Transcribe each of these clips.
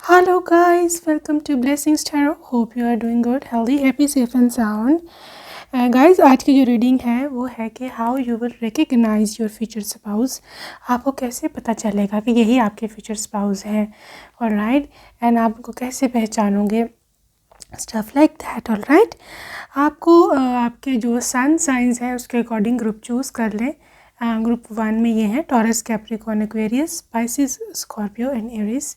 Hello, guys. Welcome to Blessings Tarot. Hope you are doing good, healthy, happy, safe and sound. Guys आज की जो reading है वो है कि how you will recognise your future spouse. आपको कैसे पता चलेगा कि यही आपके फ्यूचर स्पाउस हैं, ऑलराइट, एंड आप उनको कैसे पहचानोगे, स्टफ लाइक दैट, ऑलराइट। आपको आपके जो सन साइंस हैं उसके अकॉर्डिंग ग्रुप चूज़ कर लें। ग्रुप 1 में ये हैं Taurus, Capricorn, Aquarius, Pisces, Scorpio and Aries.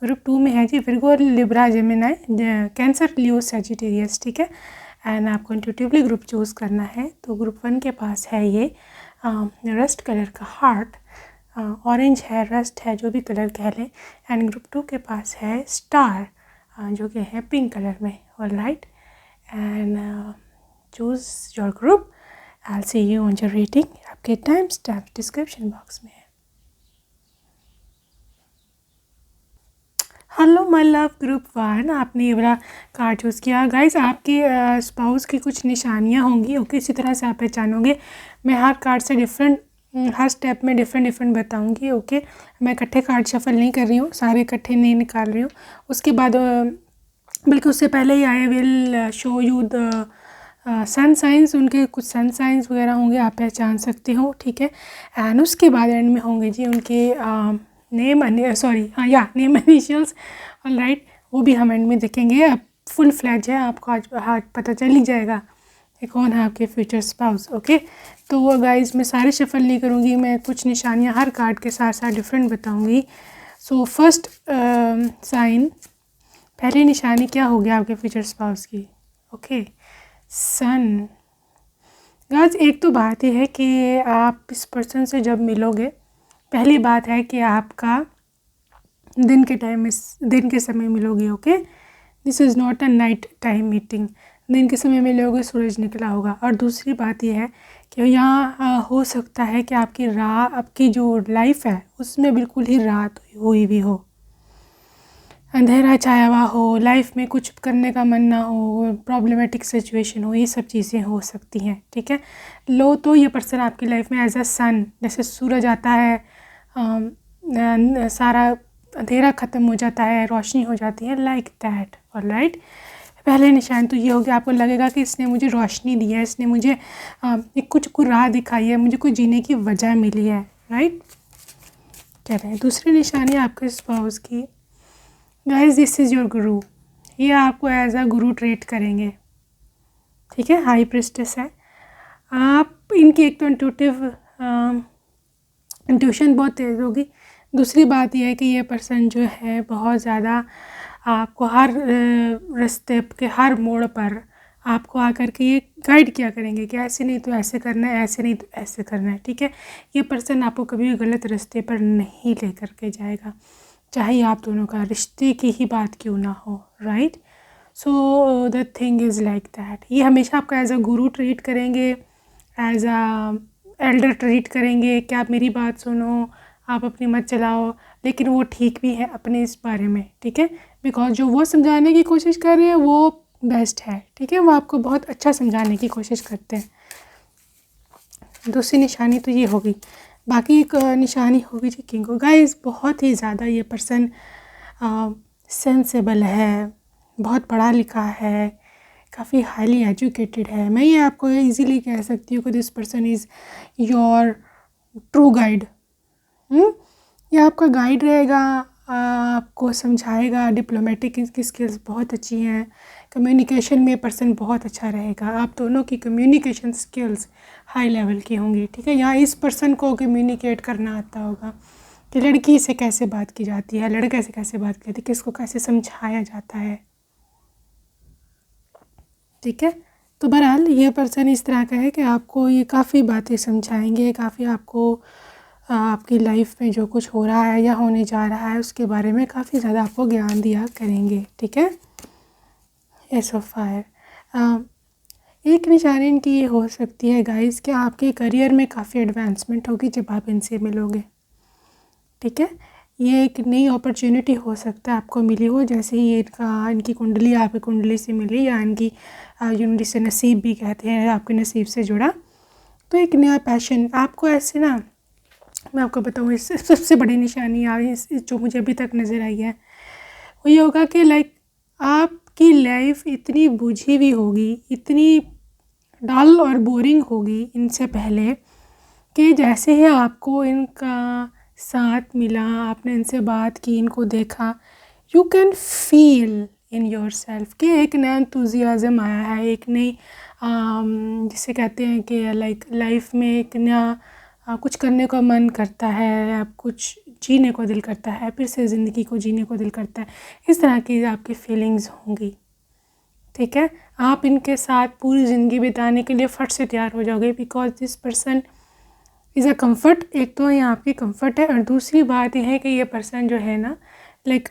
Group 2 में है जी Virgo, Libra, Gemini, Cancer, Leo, Sagittarius, ठीक है। एंड आपको इंट्यूटिवली ग्रुप चूज़ करना है। तो ग्रुप 1 के पास है ये रस्ट कलर का हार्ट, ऑरेंज है, रस्ट है, जो भी कलर कह लें। एंड ग्रुप 2 के पास है स्टार, जो कि है पिंक कलर में, alright. And choose your group. I see you on your rating. आपके टाइम स्टैम्प डिस्क्रिप्शन बॉक्स में है। हेलो माय लव ग्रुप 1, आपने ये वाला कार्ड चूज़ किया। गाइस आपके स्पाउस की कुछ निशानियां होंगी, ओके, इसी तरह से आप पहचानोगे। मैं हर कार्ड से डिफरेंट, हर स्टेप में डिफरेंट बताऊंगी, ओके। मैं इकट्ठे कार्ड शफल नहीं कर रही हूँ, सारे इकट्ठे नहीं निकाल रही हूँ। उसके बाद बल्कि उससे पहले ही I will show you the sun science, उनके कुछ सन साइंस वगैरह होंगे, आप पहचान सकते हो, ठीक है। एंड उसके बाद एंड में होंगे जी उनके नेम इनिशियल्स, ऑलराइट, वो भी हम एंड में देखेंगे। अब फुल फ्लैज है, आपको आज पता चल ही जाएगा कि कौन है आपके फ्यूचर स्पाउस, ओके। तो गाइज मैं सारे शफल नहीं करूँगी, मैं कुछ निशानियाँ हर कार्ड के साथ साथ डिफरेंट बताऊँगी। सो फर्स्ट साइन, पहली निशानी क्या होगी आपके फ्यूचर स्पाउस की, ओके, सन। गाइज एक तो बात यह है कि आप इस पर्सन से जब मिलोगे, पहली बात है कि आपका दिन के समय मिलोगे, okay. This is not a night time meeting, दिन के समय मिलोगे, सूरज निकला होगा। और दूसरी बात यह है कि यहाँ हो सकता है कि आपकी जो लाइफ है उसमें बिल्कुल ही रात हुई भी हो, अंधेरा छाया हुआ हो, लाइफ में कुछ करने का मन ना हो, प्रॉब्लमेटिक सिचुएशन हो, ये सब चीज़ें हो सकती हैं, ठीक है। लो तो ये पर्सन आपकी लाइफ में एज अ सन, जैसे सूरज आता है, सारा अंधेरा ख़त्म हो जाता है, रोशनी हो जाती है, लाइक दैट, ऑलराइट। पहले निशान तो ये हो गया, आपको लगेगा कि इसने मुझे रोशनी दी है, इसने मुझे एक कुछ राह दिखाई है, मुझे कोई जीने की वजह मिली है, राइट, कह रहे हैं। दूसरी निशानी आपके स्पाउस की, गाइस दिस इज़ योर गुरु, ये आपको एज अ गुरु ट्रीट करेंगे, ठीक है। हाई प्रिस्टेस है आप, इनकी एक तो इंट्यूशन बहुत तेज़ होगी। दूसरी बात यह है कि ये पर्सन जो है बहुत ज़्यादा आपको हर रास्ते के हर मोड़ पर आपको आकर के ये गाइड किया करेंगे कि ऐसे नहीं तो ऐसे करना है, ऐसे नहीं तो ऐसे करना है, ठीक है। ये पर्सन आपको कभी भी गलत रास्ते पर नहीं लेकर के जाएगा, चाहे आप दोनों का रिश्ते की ही बात क्यों ना हो, right. So the thing is like that, ये हमेशा आपका एज अ गुरु ट्रीट करेंगे, एज अ एल्डर ट्रीट करेंगे कि आप मेरी बात सुनो, आप अपनी मत चलाओ, लेकिन वो ठीक भी है अपने इस बारे में, ठीक है। बिकॉज जो वो समझाने की कोशिश कर रहे हैं वो बेस्ट है, ठीक है, वो आपको बहुत अच्छा समझाने की कोशिश करते हैं। दूसरी निशानी तो ये होगी। बाकी एक निशानी होगी जी किंग। गाइस बहुत ही ज़्यादा ये पर्सन सेंसेबल है, बहुत पढ़ा लिखा है, काफ़ी हाईली एजुकेटेड है। मैं ये आपको इजीली कह सकती हूँ कि this person is your true guide. ये आपका गाइड रहेगा, आपको समझाएगा। डिप्लोमेटिक की स्किल्स बहुत अच्छी हैं, कम्युनिकेशन में पर्सन बहुत अच्छा रहेगा, आप दोनों की कम्युनिकेशन स्किल्स हाई लेवल की होंगी, ठीक है। यहाँ इस पर्सन को कम्युनिकेट करना आता होगा कि लड़की से कैसे बात की जाती है, लड़के से कैसे बात की जाती है, किसको कैसे समझाया जाता है, ठीक है। तो बहरहाल ये पर्सन इस तरह का है कि आपको ये काफ़ी बातें समझाएंगे, काफ़ी आपको आपकी लाइफ में जो कुछ हो रहा है या होने जा रहा है उसके बारे में काफ़ी ज़्यादा आपको ज्ञान दिया करेंगे, ठीक है। एस ऑफ फायर, एक निशानी इनकी ये हो सकती है गाइस कि आपके करियर में काफ़ी एडवांसमेंट होगी जब आप इनसे मिलोगे, ठीक है। ये एक नई अपॉर्चुनिटी हो सकता है आपको मिली हो, जैसे ही इनकी कुंडली आपकी कुंडली से मिली, या इनकी जिसे नसीब भी कहते हैं, आपके नसीब से जुड़ा, तो एक नया पैशन आपको ऐसे ना, मैं आपको बताऊँ, इस सबसे बड़ी निशानी जो मुझे अभी तक नज़र आई है वो ये होगा कि लाइक आपकी लाइफ इतनी बुझी हुई होगी, इतनी डल और बोरिंग होगी इनसे पहले, कि जैसे ही आपको इनका साथ मिला, आपने इनसे बात की, इनको देखा, you can feel in your self कि एक नया एंथुजियाज़म आया है, एक नई जिसे कहते हैं कि लाइक लाइफ में एक नया कुछ करने का मन करता है, आप कुछ जीने को दिल करता है, फिर से ज़िंदगी को जीने को दिल करता है। इस तरह की आपकी फीलिंग्स होंगी, ठीक है। आप इनके साथ पूरी ज़िंदगी बिताने के लिए फट से तैयार हो जाओगे, because this person is a comfort. एक तो ये आपकी कम्फ़र्ट है, और दूसरी बात यह है कि ये पर्सन जो है ना, like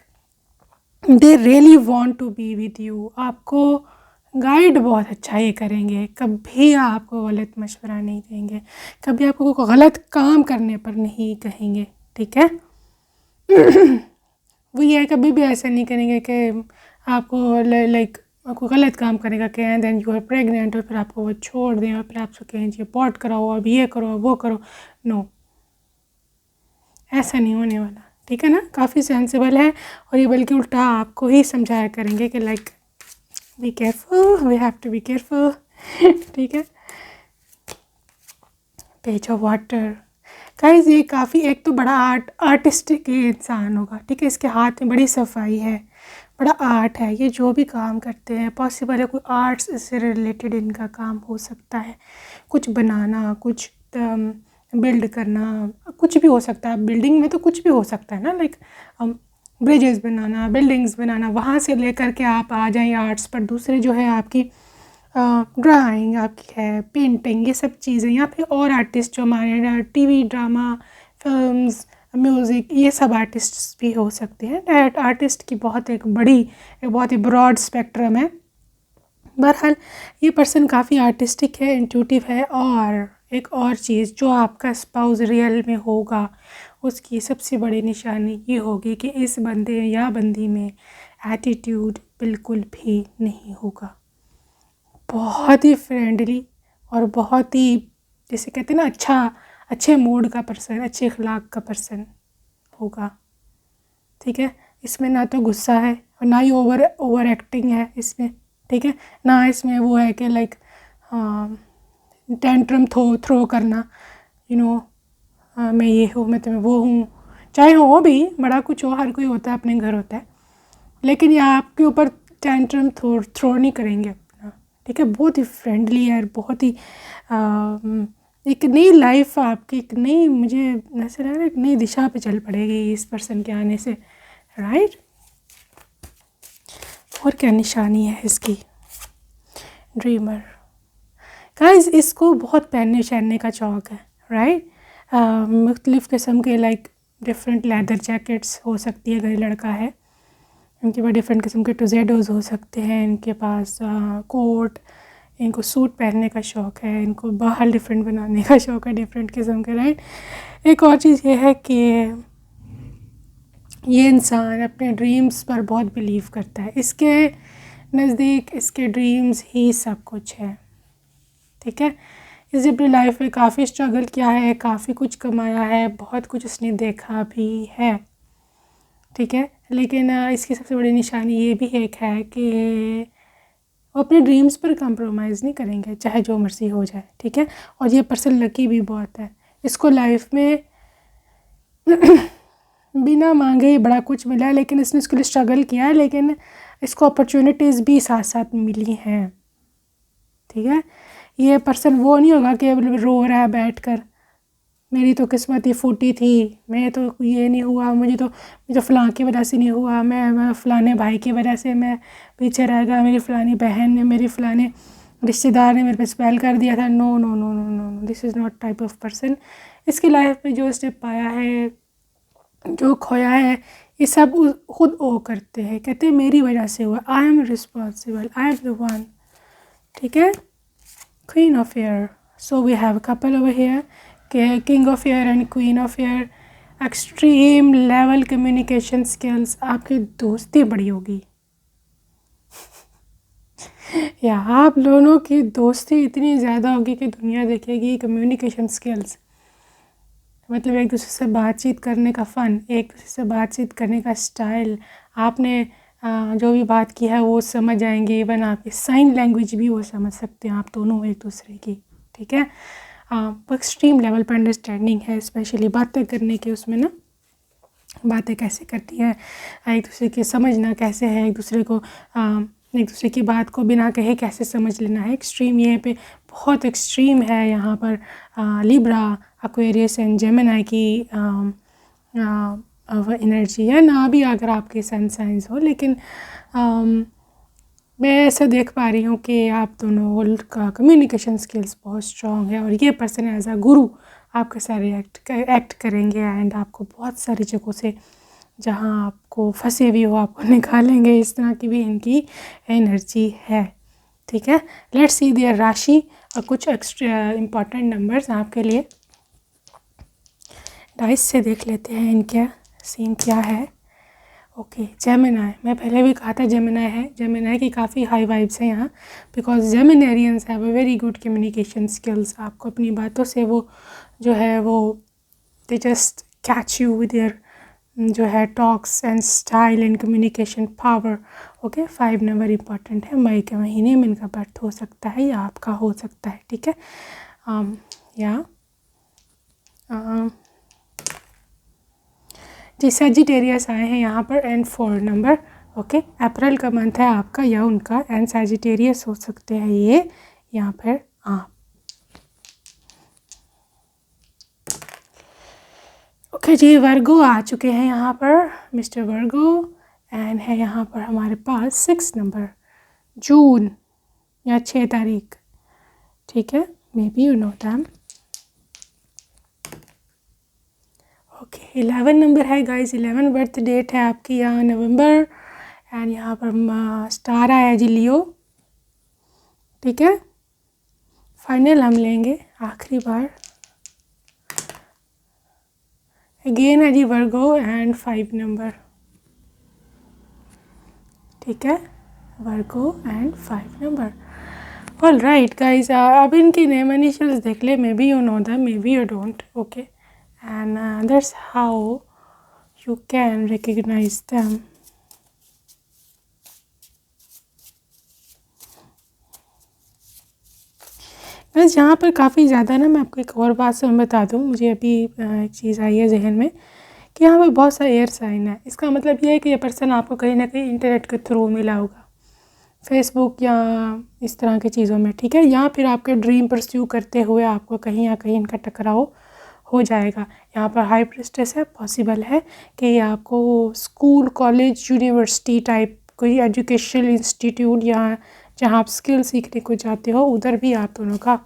they really want to be with you. आपको गाइड बहुत अच्छा ये करेंगे, कभी आपको गलत मशवरा नहीं देंगे, कभी आपको कोई गलत काम करने पर नहीं कहेंगे, ठीक है। वो ये कभी भी ऐसा नहीं करेंगे कि आपको लाइक आपको गलत काम करेगा कि and then you are pregnant, और फिर आपको वो छोड़ दें और फिर आपसे कहें जी अबॉर्ट कराओ, अब ये करो, वो करो। नो, ऐसा नहीं होने वाला, ठीक है ना। काफ़ी सेंसिबल है, और ये बल्कि उल्टा आपको ही समझाया करेंगे कि like be careful, we have to be careful, ठीक है। पेज ऑफ वाटर, गाइस ये काफ़ी एक तो बड़ा आर्टिस्टिक इंसान होगा, ठीक है। इसके हाथ में बड़ी सफाई है, बड़ा आर्ट है, ये जो भी काम करते हैं पॉसिबल है कोई आर्ट्स से रिलेटेड इनका काम हो सकता है, कुछ बनाना, कुछ बिल्ड करना, कुछ भी हो सकता है। बिल्डिंग में तो कुछ भी हो सकता है ना, लाइक ब्रिजेस बनाना, बिल्डिंग्स बनाना, वहाँ से लेकर के आप आ जाएं आर्ट्स पर। दूसरे जो है आपकी ड्राइंग आपकी है, पेंटिंग, ये सब चीज़ें, या फिर और आर्टिस्ट जो हमारे टीवी ड्रामा फिल्म्स म्यूज़िक, ये सब आर्टिस्ट भी हो सकते हैं। आर्टिस्ट की बहुत एक बहुत ही ब्रॉड स्पेक्ट्रम है। बहरहाल ये पर्सन काफ़ी आर्टिस्टिक है, इंट्यूटिव है, और एक और चीज़ जो आपका स्पाउस रियल में होगा, उसकी सबसे बड़ी निशानी ये होगी कि इस बंदे या बंदी में एटीट्यूड बिल्कुल भी नहीं होगा। बहुत ही फ्रेंडली और बहुत ही, जैसे कहते हैं ना, अच्छे मूड का पर्सन, अच्छे अखलाक का पर्सन होगा, ठीक है। इसमें ना तो गुस्सा है और ना ही ओवर एक्टिंग है इसमें, ठीक है। ना इसमें वो है कि लाइक टेंट्रम थ्रो करना, यू नो, मैं ये हूँ, मैं तुम्हें वो हूँ, चाहे हो भी, बड़ा कुछ हो, हर कोई होता है, अपने घर होता है, लेकिन ये आपके ऊपर टेंट्रम थ्रो नहीं करेंगे अपना, ठीक है। बहुत ही फ्रेंडली है, बहुत ही एक नई लाइफ आपकी, एक नई, मुझे ऐसे लग रहा है एक नई दिशा पे चल पड़ेगी इस पर्सन के आने से, राइट। और क्या निशानी है इसकी, ड्रीमर। गाइस इसको बहुत पहनने शहनने का शौक़ है, राइट। मुख्तलिफ़ किस्म के लाइक डिफरेंट लेदर जैकेट्स हो सकती है, अगर लड़का है इनके पास डिफरेंट किस्म के टुजेडोज़ हो सकते हैं, इनके पास कोट, इनको सूट पहनने का शौक़ है, इनको बाहर डिफरेंट बनाने का शौक़ है, डिफरेंट किस्म के, राइट। एक और चीज़ ये है कि ये इंसान अपने ड्रीम्स पर बहुत बिलीव करता है, इसके नज़दीक इसके ड्रीम्स ही सब कुछ है, ठीक है। इसने अपनी लाइफ में काफ़ी स्ट्रगल किया है, काफ़ी कुछ कमाया है, बहुत कुछ उसने देखा भी है, ठीक है। लेकिन इसकी सबसे बड़ी निशानी ये भी एक है कि वो अपने ड्रीम्स पर कंप्रोमाइज़ नहीं करेंगे, चाहे जो मर्ज़ी हो जाए, ठीक है। और ये पर्सन लकी भी बहुत है, इसको लाइफ में बिना मांगे ही बड़ा कुछ मिला है, लेकिन इसने उसके लिए स्ट्रगल किया है, लेकिन इसको अपॉर्चुनिटीज़ भी साथ साथ मिली हैं, ठीक है। ये पर्सन वो नहीं होगा कि रो रहा है बैठकर, मेरी तो किस्मत ही फूटी थी, मैं तो ये नहीं हुआ, मुझे फ़लाँ की वजह से नहीं हुआ, मैं फ़लाने भाई की वजह से मैं पीछे रह गया, मेरी फ़लानी बहन ने, मेरी फ़लाने रिश्तेदार ने मेरे पे स्पेल कर दिया था। No no no no no no, this is not type of person. इसकी लाइफ में जो उसने पाया है, जो खोया है, ये सब खुद वो करते हैं, कहते हैं मेरी वजह से हुआ, I am responsible, I am the one, ठीक है। Queen of Air, so we have a couple over here, King of Air and Queen of Air, extreme level communication skills, आपकी दोस्ती बड़ी होगी या आप दोनों की दोस्ती इतनी ज़्यादा होगी कि दुनिया देखेगी। कम्युनिकेशन स्किल्स मतलब एक दूसरे से बातचीत करने का फ़न, एक दूसरे से बातचीत करने का स्टाइल, आपने जो भी बात की है वो समझ आएंगे। इवन आपकी साइन लैंग्वेज भी वो समझ सकते हैं आप दोनों एक दूसरे की, ठीक है। एक्सट्रीम लेवल पर अंडरस्टैंडिंग है, स्पेशली बातें करने की, उसमें ना बातें कैसे करती है, एक दूसरे की समझना कैसे है, एक दूसरे की बात को बिना कहे कैसे समझ लेना है। एक्सट्रीम ये पे बहुत एक्सट्रीम है यहाँ पर लिब्रा, एक्वेरियस एंड जेमिनी की एनर्जी है ना भी, अगर आपके सन साइंस हो। लेकिन मैं ऐसा देख पा रही हूँ कि आप दोनों का कम्युनिकेशन स्किल्स बहुत स्ट्रॉन्ग है, और ये पर्सन एज अ गुरु आपके सारे एक्ट करेंगे, एंड आपको बहुत सारी जगहों से जहाँ आपको फंसे भी हो आपको निकालेंगे। इस तरह की भी इनकी एनर्जी है, ठीक है। लेट्स सी देयर राशि और कुछ एक्स्ट्रा इम्पॉर्टेंट नंबर्स आपके लिए डाइस से देख लेते हैं इनका सीन क्या है। ओके, जेमिनी, मैं पहले भी कहा था जेमिनी है। जेमिनी की काफ़ी हाई वाइब्स हैं यहाँ, because Geminians have a very good communication skills. आपको अपनी बातों से वो जो है वो they just catch you with their जो है talks and style and communication power. Okay, 5 number important है। मई के महीने में इनका बर्थ हो सकता है या आपका हो सकता है, ठीक है। या जी सजिटेरियस आए हैं यहाँ पर एंड 4 नंबर। ओके, अप्रैल का मंथ है आपका या उनका, एंड सजिटेरियस हो सकते हैं ये यहाँ पर आप। ओके जी, वर्गो आ चुके हैं यहाँ पर, मिस्टर वर्गो, एंड है यहाँ पर हमारे पास 6 नंबर, जून या 6 तारीख, ठीक है। May be you know them. Okay, 11 number है गाइस, 11 बर्थ डेट है आपकी यहाँ, नवंबर, एंड यहाँ पर स्टार आया जी लियो, ठीक है। फाइनल हम लेंगे आखिरी बार, अगेन है जी वर्गो एंड 5 नंबर, ठीक है, वर्गो and 5 number. All right guys, अब इनकी नेम इनिशियल्स देख ले, may be you know them, may be you don't, okay, and that's how you can recognize them. बस यहाँ पर काफ़ी ज़्यादा ना, मैं आपको एक और बात से बता दूँ, मुझे अभी एक चीज़ आई है जहन में कि यहाँ पर बहुत सारे एयर साइन है। इसका मतलब ये है कि ये पर्सन आपको कहीं ना कहीं इंटरनेट के थ्रू मिला होगा, फेसबुक या इस तरह की चीज़ों में, ठीक है। या फिर आपके ड्रीम परस्यू करते हुए आपको कहीं ना कहीं इनका टकराव हो जाएगा। यहाँ पर हाई प्रिस्टेस है, पॉसिबल है कि आपको स्कूल, कॉलेज, यूनिवर्सिटी टाइप कोई एजुकेशनल इंस्टीट्यूट या जहाँ आप स्किल सीखने को जाते हो उधर भी आप दोनों का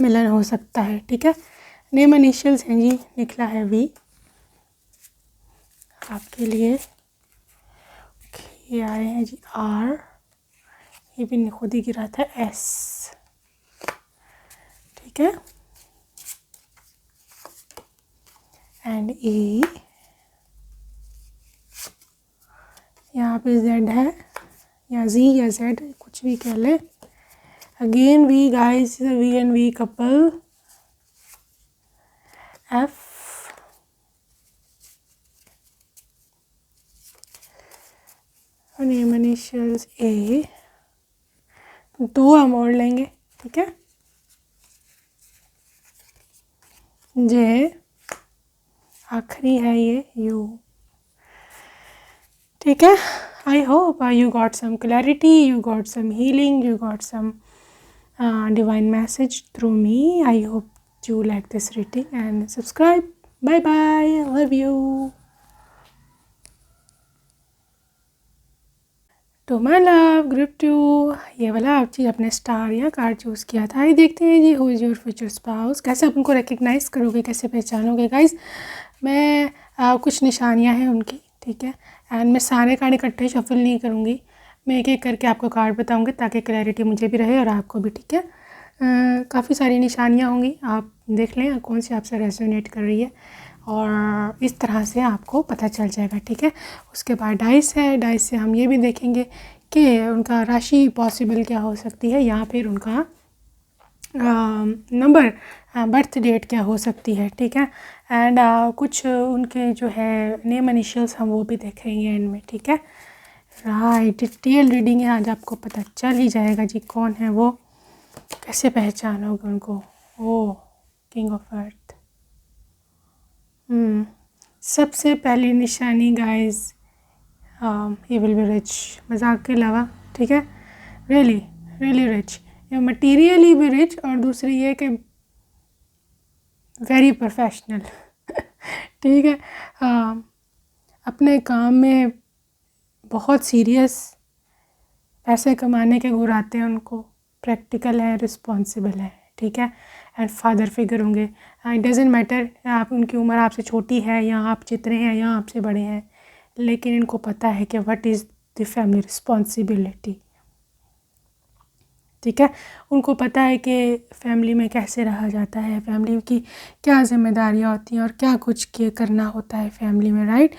मिलन हो सकता है, ठीक है। नेम इनिशियल्स हैं जी, निकला है वी आपके लिए, ये आए हैं जी आर, ये भी खुद ही गिरा था एस, ठीक है, एंड ई, यहाँ पे जेड है या जी या जेड कुछ भी कह ले। Again we guys, we and we couple, F, name initials A, 2 हम और लेंगे, ठीक है, जे, आखिरी है ये यू, ठीक है। I hope you got some clarity, you got some healing, you got some divine message through me. I hope you like this reading and subscribe. Bye bye, love you. तो माय लव, ग्रुप 2, ये वाला आप जी अपने star या card choose किया था। ये देखते हैं जी, who is your future spouse, कैसे आप उनको रिकग्नाइज करोगे, कैसे पहचानोगे गाइज। मैं कुछ निशानियां हैं उनकी, ठीक है, एंड मैं सारे कार्ड इकट्ठे शफल नहीं करूँगी, मैं एक एक करके आपको कार्ड बताऊँगी ताकि क्लैरिटी मुझे भी रहे और आपको भी, ठीक है। काफ़ी सारी निशानियाँ होंगी, आप देख लें कौन सी आपसे रेजोनेट कर रही है और इस तरह से आपको पता चल जाएगा, ठीक है। उसके बाद डाइस है, डाइस से हम ये भी देखेंगे कि उनका राशि पॉसिबल क्या हो सकती है या फिर उनका नंबर, बर्थ डेट क्या हो सकती है, ठीक है। एंड कुछ उनके जो है नेम इनिशियल्स हम वो भी देखेंगे एंड में, ठीक है। राइट, डिटेल रीडिंग है आज, आपको पता चल ही जाएगा जी कौन है वो, कैसे पहचानोगे उनको। Oh king of earth. सबसे पहली निशानी guys, he will be rich, मजाक के अलावा, ठीक है, रियली रियली रिच, या मटीरियली भी रिच, और दूसरी ये कि वेरी प्रोफेशनल ठीक है, अपने काम में बहुत सीरियस, पैसे कमाने के गुण आते हैं उनको, प्रैक्टिकल है, रिस्पॉन्सिबल है, ठीक है, एंड फादर फिगर होंगे। इट डजेंट मैटर आप, उनकी उम्र आपसे छोटी है या आप जितने हैं या आपसे बड़े हैं, लेकिन इनको पता है कि what is the family responsibility, ठीक है, उनको पता है कि फैमिली में कैसे रहा जाता है, फैमिली की क्या जिम्मेदारियाँ होती हैं और क्या कुछ करना होता है फैमिली में, राइट।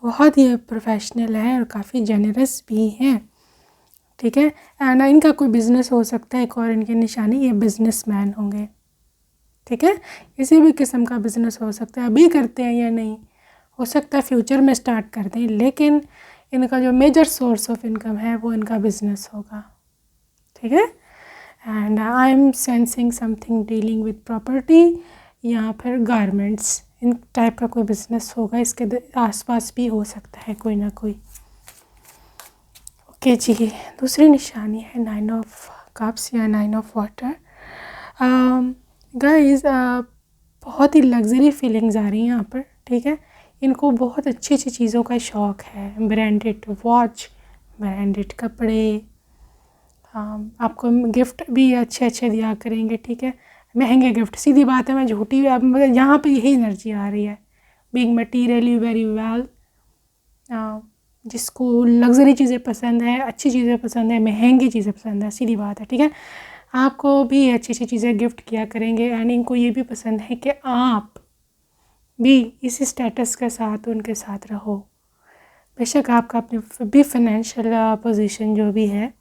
बहुत ही प्रोफेशनल है और काफ़ी जेनरस भी हैं, ठीक है। एंड इनका कोई बिज़नेस हो सकता है, एक और इनकी निशानी, ये बिजनेसमैन होंगे, ठीक है, किसी भी किस्म का बिज़नेस हो सकता है, अभी करते हैं या नहीं, हो सकता है फ्यूचर में स्टार्ट कर दें, लेकिन इनका जो मेजर सोर्स ऑफ इनकम है वो इनका बिज़नेस होगा, ठीक है। And I am sensing something dealing with property या फिर गारमेंट्स, इन टाइप का कोई बिज़नेस होगा, इसके आसपास भी हो सकता है कोई ना कोई। ओके जी, दूसरी निशानी है 9 ऑफ कप्स या 9 ऑफ वाटर। गाइस बहुत ही लग्जरी फीलिंग्स आ रही हैं यहाँ पर, ठीक है, इनको बहुत अच्छी अच्छी चीज़ों का शौक़ है, ब्रांडेड वॉच, ब्रांडेड कपड़े, आपको गिफ्ट भी अच्छे अच्छे दिया करेंगे, ठीक है, महंगे गिफ्ट, सीधी बात है, मैं झूठी, अब मतलब यहाँ पे यही एनर्जी आ रही है, बीइंग मटीरियली वेरी वेल, जिसको लग्जरी चीज़ें पसंद है, अच्छी चीज़ें पसंद है, महंगी चीज़ें पसंद है, सीधी बात है, ठीक है, आपको भी अच्छी अच्छी चीज़ें गिफ्ट किया करेंगे, एंड इनको ये भी पसंद है कि आप भी इस स्टेटस के साथ उनके साथ रहो, बेशक आपका अपनी भी फाइनेंशियल पोजीशन जो भी है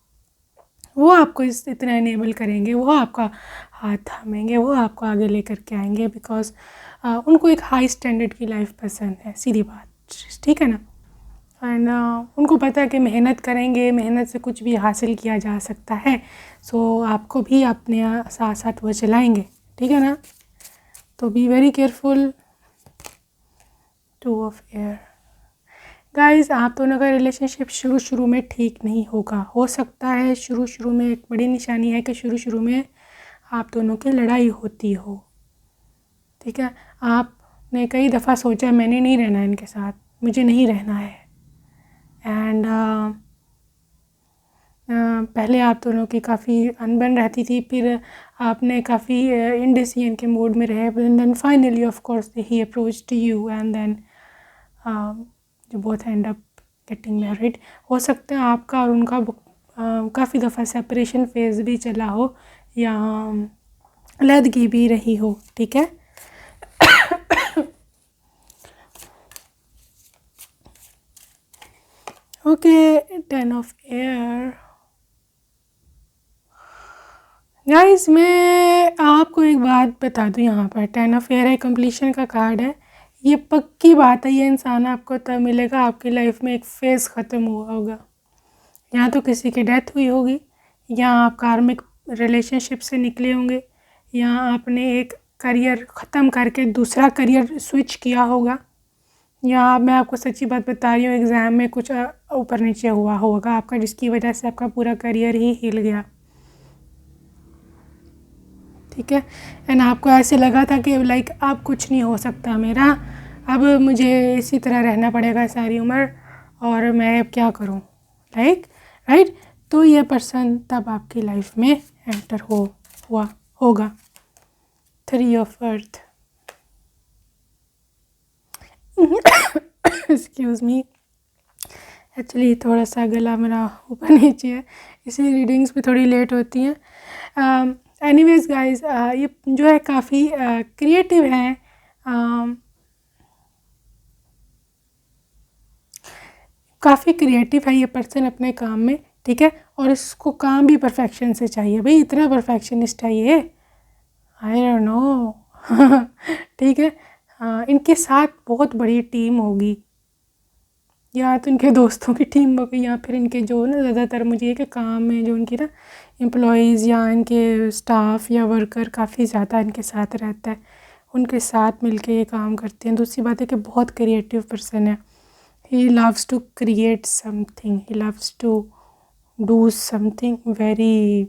वो आपको इतना इनेबल करेंगे, वो आपका हाथ थामेंगे, वो आपको आगे लेकर के आएंगे, बिकॉज उनको एक हाई स्टैंडर्ड की लाइफ पसंद है, सीधी बात, ठीक है ना। एंड उनको पता है कि मेहनत करेंगे, मेहनत से कुछ भी हासिल किया जा सकता है, सो आपको भी अपने साथ साथ वो चलाएंगे, ठीक है ना। तो be very careful. 2 of air. Guys, आप दोनों का रिलेशनशिप शुरू में ठीक नहीं होगा, हो सकता है शुरू में, एक बड़ी निशानी है कि शुरू में आप दोनों की लड़ाई होती हो, ठीक है, आपने कई दफ़ा सोचा मैंने नहीं रहना इनके साथ, मुझे नहीं रहना है, एंड पहले आप दोनों की काफ़ी अनबन रहती थी, फिर आपने काफ़ी इंडिसीजन के मूड में रहे, देन फाइनली ऑफ कोर्स ही अप्रोच्ड यू, एंड देन जो both end up getting married. हो सकता है आपका और उनका काफ़ी दफ़ा सेपरेशन फेज़ भी चला हो या अलहदगी भी रही हो, ठीक है। Okay, 10 of air. गाइस, मैं आपको एक बात बता दूं, यहाँ पर 10 ऑफ एयर है, कंप्लीशन का कार्ड है, ये पक्की बात है, ये इंसान आपको तब मिलेगा आपकी लाइफ में एक फेज़ ख़त्म हुआ होगा, या तो किसी की डेथ हुई होगी, या आप कार्मिक रिलेशनशिप से निकले होंगे, या आपने एक करियर ख़त्म करके दूसरा करियर स्विच किया होगा, या मैं आपको सच्ची बात बता रही हूँ, एग्ज़ाम में कुछ ऊपर नीचे हुआ होगा आपका, जिसकी वजह से आपका पूरा करियर ही हिल गया, ठीक है। एंड आपको ऐसे लगा था कि लाइक अब कुछ नहीं हो सकता मेरा, अब मुझे इसी तरह रहना पड़ेगा सारी उम्र, और मैं अब क्या करूं, लाइक, राइट। तो ये पर्सन तब आपकी लाइफ में एंटर हुआ होगा। 3 of earth. Excuse me, actually थोड़ा सा गला मेरा ऊपर नीचे है, इसी रीडिंग्स पे थोड़ी लेट होती हैं। एनीवेज गाइस, ये जो है काफ़ी क्रिएटिव हैं, काफ़ी क्रिएटिव है ये पर्सन अपने काम में, ठीक है, और इसको काम भी परफेक्शन से चाहिए, भाई इतना परफेक्शनिस्ट है ये, आई डोंट नो। ठीक है, इनके साथ बहुत बड़ी टीम होगी, या तो इनके दोस्तों की टीम हो गई, या फिर इनके जो ना ज़्यादातर मुझे ये कि काम में जो इनकी ना एम्प्लॉयज़ या इनके स्टाफ या वर्कर काफ़ी ज़्यादा इनके साथ रहता है, उनके साथ मिलके ये काम करते हैं। दूसरी बात है कि बहुत क्रिएटिव पर्सन है। He loves to create something, he loves to do something very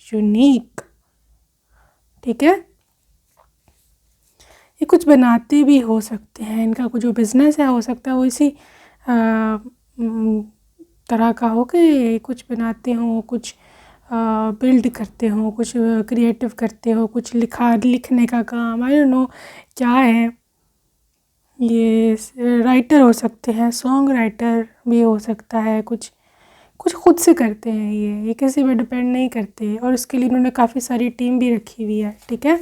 unique. ठीक है, ये कुछ बनाते भी हो सकते हैं। इनका कुछ जो बिज़नेस है हो सकता है वो इसी तरह का हो कि कुछ बनाते हों, कुछ बिल्ड करते हों, कुछ क्रिएटिव करते हो, कुछ लिखने का काम, आई डोंट नो क्या है ये। राइटर हो सकते हैं, सॉन्ग राइटर भी हो सकता है। कुछ कुछ खुद से करते हैं ये किसी पर डिपेंड नहीं करते, और इसके लिए इन्होंने काफ़ी सारी टीम भी रखी हुई है। ठीक है,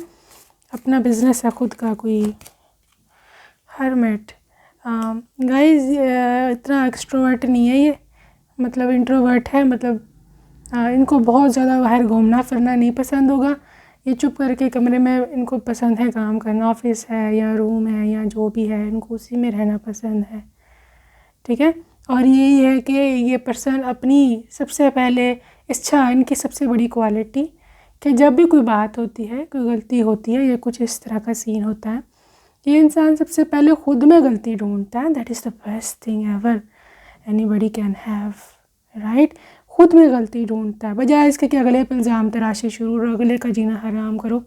अपना बिज़नेस है खुद का कोई। हरमेट गाइस इतना एक्सट्रोवर्ट नहीं है ये, मतलब इंट्रोवर्ट है। मतलब इनको बहुत ज़्यादा बाहर घूमना फिरना नहीं पसंद होगा। ये चुप करके कमरे में इनको पसंद है काम करना, ऑफिस है या रूम है या जो भी है इनको उसी में रहना पसंद है। ठीक है, और यही है कि ये पर्सन अपनी सबसे पहले इच्छा, इनकी सबसे बड़ी क्वालिटी कि जब भी कोई बात होती है, कोई गलती होती है या कुछ इस तरह का सीन होता है, ये इंसान सबसे पहले खुद में गलती ढूंढता है। That is the best thing ever anybody can have, right. खुद में गलती ढूंढता है, बजाय इसके कि अगले पर इल्ज़ाम तराशी शुरू और अगले का जीना हराम करो।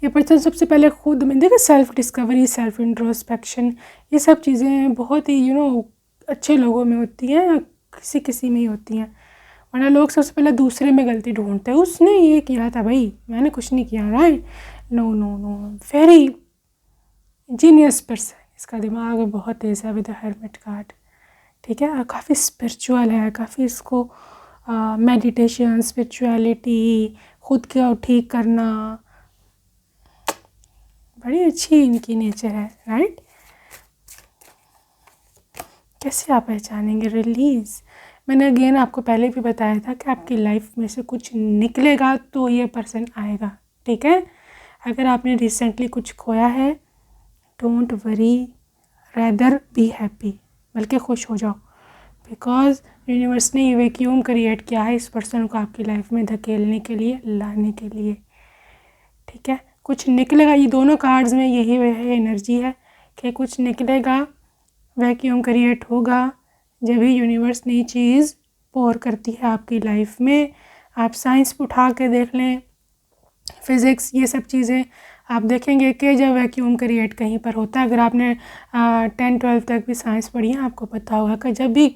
ये पर्सन सबसे पहले खुद में देखिए, सेल्फ डिस्कवरी, सेल्फ इंट्रोस्पेक्शन, ये सब चीज़ें बहुत ही अच्छे लोगों में होती हैं या किसी किसी में ही होती हैं। वरना लोग सबसे पहले दूसरे में गलती ढूंढते हैं, उसने ये किया था भाई, मैंने कुछ नहीं किया, right. No no no, very genius person, इसका दिमाग बहुत तेज़ है विद द हर्मिट कार्ड। ठीक है, और काफ़ी स्पिरिचुअल है, काफ़ी इसको मेडिटेशन, स्पिरिचुअलिटी, खुद को ठीक करना, बड़ी अच्छी इनकी नेचर है, राइट। कैसे आप पहचानेंगे? रिलीज़, मैंने अगेन आपको पहले भी बताया था कि आपकी लाइफ में से कुछ निकलेगा तो ये पर्सन आएगा। ठीक है, अगर आपने रिसेंटली कुछ खोया है, don't worry, rather be happy, बल्कि खुश हो जाओ, बिकॉज यूनिवर्स ने ये वैक्यूम क्रिएट किया है इस पर्सन को आपकी लाइफ में धकेलने के लिए, लाने के लिए। ठीक है, कुछ निकलेगा। ये दोनों कार्ड्स में यही वह एनर्जी है कि कुछ निकलेगा, वैक्यूम क्रिएट होगा जब भी यूनिवर्स नई चीज़ पोर करती है आपकी लाइफ में। आप साइंस उठा के देख लें, फिज़िक्स, ये सब चीज़ें आप देखेंगे कि जब वैक्यूम क्रिएट कहीं पर होता है, अगर आपने 10-12 तक भी साइंस पढ़ी है, आपको पता होगा कि जब भी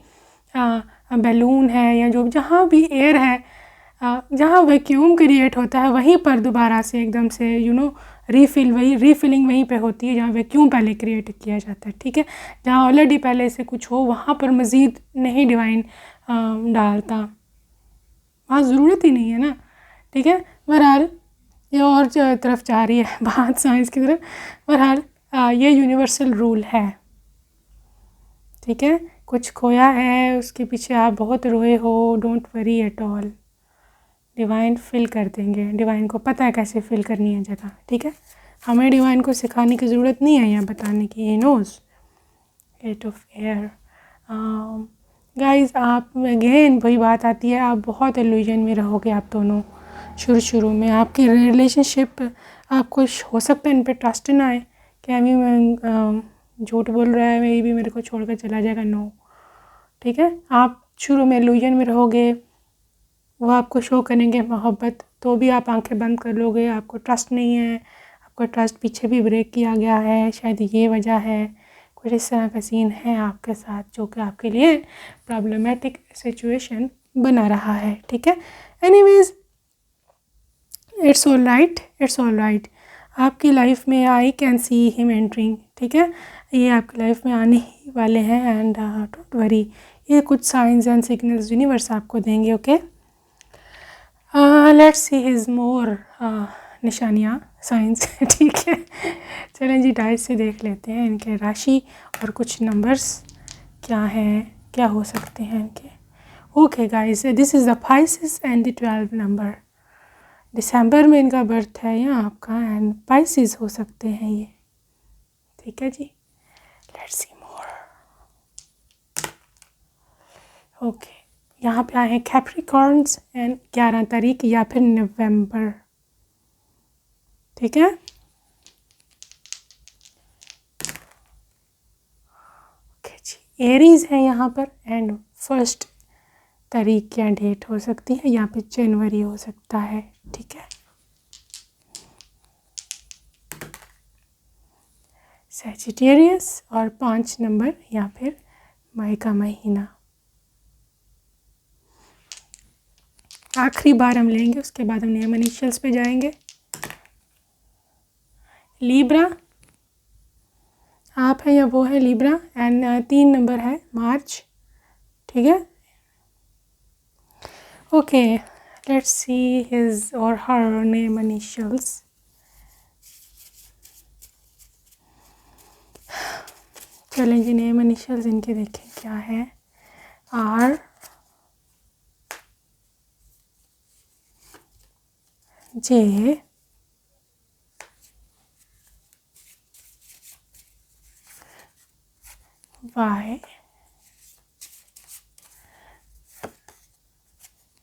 बैलून है या जो जहाँ भी एयर है, जहाँ वैक्यूम क्रिएट होता है वहीं पर दोबारा से एकदम से रीफिलिंग वहीं पे होती है जहाँ वैक्यूम पहले क्रिएट किया जाता है। ठीक है, जहाँ ऑलरेडी पहले से कुछ हो वहाँ पर मज़ीद नहीं डिवाइन डालता, वहाँ ज़रूरत ही नहीं है ना। ठीक है, बहरहाल ये और तरफ जा रही है बात साइंस की तरफ। बहरहाल ये यूनिवर्सल रूल है। ठीक है, कुछ खोया है, उसके पीछे आप बहुत रोए हो, don't worry at all, divine fill कर देंगे। डिवाइन को पता है कैसे फिल करनी है जगह। ठीक है, हमें डिवाइन को सिखाने की ज़रूरत नहीं है या बताने की, he knows. 8 of air guys, आप अगेन वही बात आती है, आप बहुत इल्यूजन में रहोगे आप दोनों शुरू में। आपकी रिलेशनशिप, आपको हो सकता है इन पर ट्रस्ट ना आए कि अभी मैं झूठ बोल रहा है, मे भी मेरे को छोड़कर चला जाएगा। नो, ठीक है, आप शुरू में इल्यूजन में रहोगे, वो आपको शो करेंगे मोहब्बत, तो भी आप आंखें बंद कर लोगे, आपको ट्रस्ट नहीं है, आपका ट्रस्ट पीछे भी ब्रेक किया गया है, शायद ये वजह है। कुछ इस तरह का सीन है आपके साथ जो कि आपके लिए प्रॉब्लमेटिक सिचुएशन बना रहा है। ठीक है, anyways it's all right, it's all right. आपकी लाइफ में I can see him entering. ठीक है, ये आपकी लाइफ में आने ही वाले हैं, एंड डोंट वरी, ये कुछ साइंस एंड सिग्नल्स यूनिवर्स आपको देंगे। Okay, let's see his more निशानियाँ, साइंस। ठीक है, चलें जी, डाइस से देख लेते हैं इनके राशि और कुछ नंबर्स क्या हैं, क्या हो सकते हैं इनके। Okay guys, this is the Pisces and the 12 number. दिसंबर में इनका बर्थ है या आपका, एंड पाइसेस हो सकते हैं ये। ठीक है जी, लेट्स सी मोर। ओके, यहाँ पे आए हैं कैप्रिकॉर्न्स एंड 11 तारीख या फिर नवंबर, ठीक है। ओके जी, एरीज है यहाँ पर एंड 1 तारीख या डेट हो सकती है, यहाँ पे जनवरी हो सकता है, ठीक है। सैजिटेरियस और 5 नंबर या फिर मई का महीना। आखिरी बार हम लेंगे, उसके बाद हम नेम इनिशियल्स पे जाएंगे। लीब्रा, आप हैं या वो है लीब्रा एंड 3 नंबर है मार्च, ठीक है। ओके, लेट्स सी हिज और हर नेम इनिशियल्स। चलें जी, नेम इनिशियल्स इनके देखें क्या है। R, J, Y,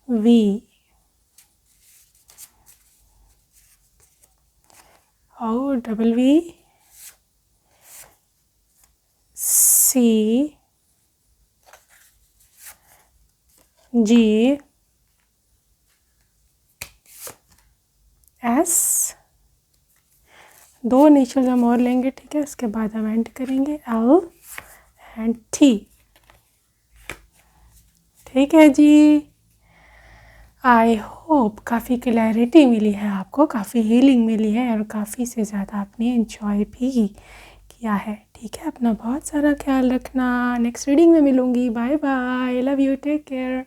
V, O double V, C, G, S. 2 initial हम और लेंगे, ठीक है, उसके बाद हम एंड करेंगे एल एंड टी, ठीक है जी। आई होप काफ़ी क्लैरिटी मिली है आपको, काफ़ी हीलिंग मिली है और काफ़ी से ज़्यादा आपने एंजॉय भी किया है, ठीक है। अपना बहुत सारा ख्याल रखना, नेक्स्ट रीडिंग में मिलूँगी, bye bye, love you, take care.